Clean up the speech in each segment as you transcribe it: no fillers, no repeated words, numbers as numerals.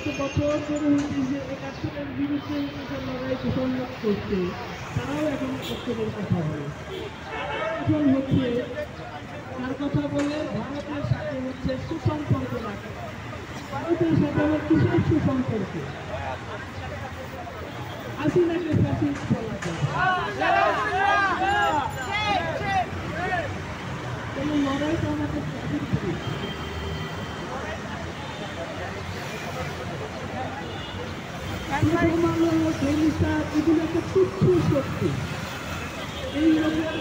এত বছর ধরে হচ্ছে যে ৭১-এর বিরুদ্ধে লড়াই ঘোষণা করছে, তারাও এখন ঐক্যের কথা বলে। এখন হচ্ছে তার কথা বলে ভারতের সাথে হচ্ছে সুসম্পর্ক রাখে। ভারতের সাথে আমার কিসের সুসম্পর্ক? হাসিনাকে ফ্যাসিস্ট বলা যায়। কোনো লড়াই তো আমাদের তাদের করি। এগুলো একটা তুচ্ছ শক্তি। এই লোকের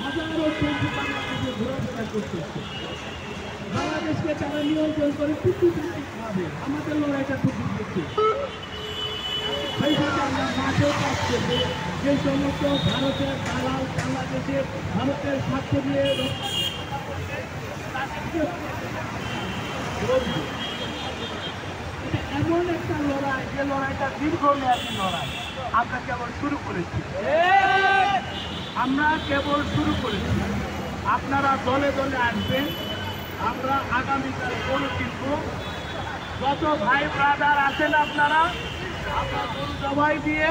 হাজারো চলছে বাংলাদেশে ঘোরাফেরা করতেছে। বাংলাদেশকে তারা নিয়ন্ত্রণ করে ভাবে আমাদের লড়াইটা খুব দিচ্ছে। সেই সাথে আমরা মাঠেও কাজ করবো। যে সমস্ত ভারতের দালাল বাংলাদেশে ভারতের স্বার্থ নিয়ে এমন একটা লড়াই, যে লড়াইটা দীর্ঘমেয়াদী লড়াই। আমরা কেবল শুরু করেছি, আপনারা দলে দলে আসবেন। আমরা আগামীকাল গরু কিনব। যত ভাই ব্রাদার আছেন আপনারা গরু জবাই দিয়ে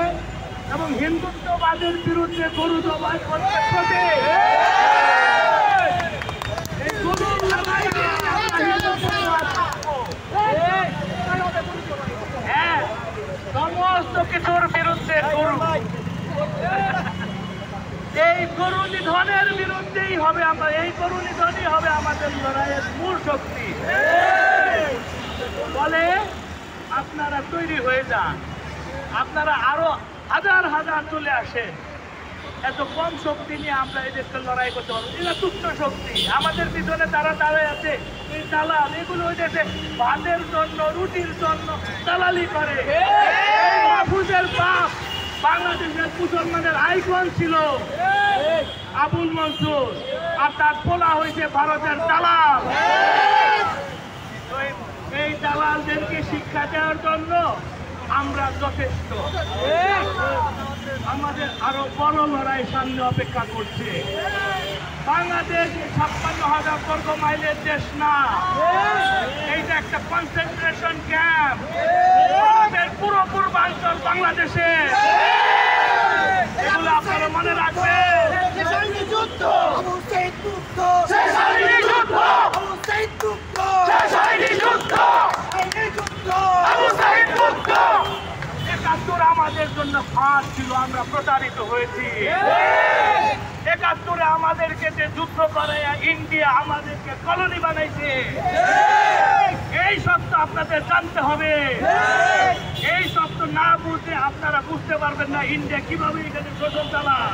এবং হিন্দুত্ববাদের বিরুদ্ধে গরু জবাই করতে হবে। এই গরুর লড়াই দিয়ে হ্যাঁ, সমস্ত কিছুর বিরুদ্ধে গরু, এই গরু নিধনের বিরুদ্ধেই হবে। আমরা এই গরু নিধনই হবে আমাদের লড়াইয়ের মূল শক্তি। বলে আপনারা তৈরি হয়ে যান, আপনারা আরো হাজার হাজার চলে আসেন। এত কম শক্তি নিয়ে আমরা এদেরকে লড়াই করতে পারবো? এটা তুচ্ছ শক্তি। আমাদের পিছনে তারা দাঁড়ায় আছে, এই দালাল, এগুলো ওই দেশে ভাতের জন্য, রুটির জন্য দালালি করে। মাহফুজের বাপ বাংলাদেশের মুসলমানের আইকন ছিল আবুল মনসুর, আর তার পোলা হয়েছে ভারতের দালাল। এই দালালদেরকে শিক্ষা দেওয়ার জন্য আমরা যথেষ্ট। আমাদের আরো বড় লড়াই সামনে অপেক্ষা করছে। বাংলাদেশ ৫৬,০০০ বর্গ মাইলের দেশ না, এইটা একটা কনসেন্ট্রেশন ক্যাম্প। আমাদের পুরো পূর্বাঞ্চল বাংলাদেশে, এগুলো আপনারা মনে রাখবেন। আমাদের জন্য ফাঁদ ছিল, আমরা প্রতারিত হয়েছি। ৭১-এ আমাদেরকে যে যুদ্ধ করে ইন্ডিয়া আমাদেরকে কলোনি বানাইছে, এই সত্য আপনাদের জানতে হবে। এই সত্য না বুঝে আপনারা বুঝতে পারবেন না ইন্ডিয়া কিভাবে এখানে শোষণ চালায়।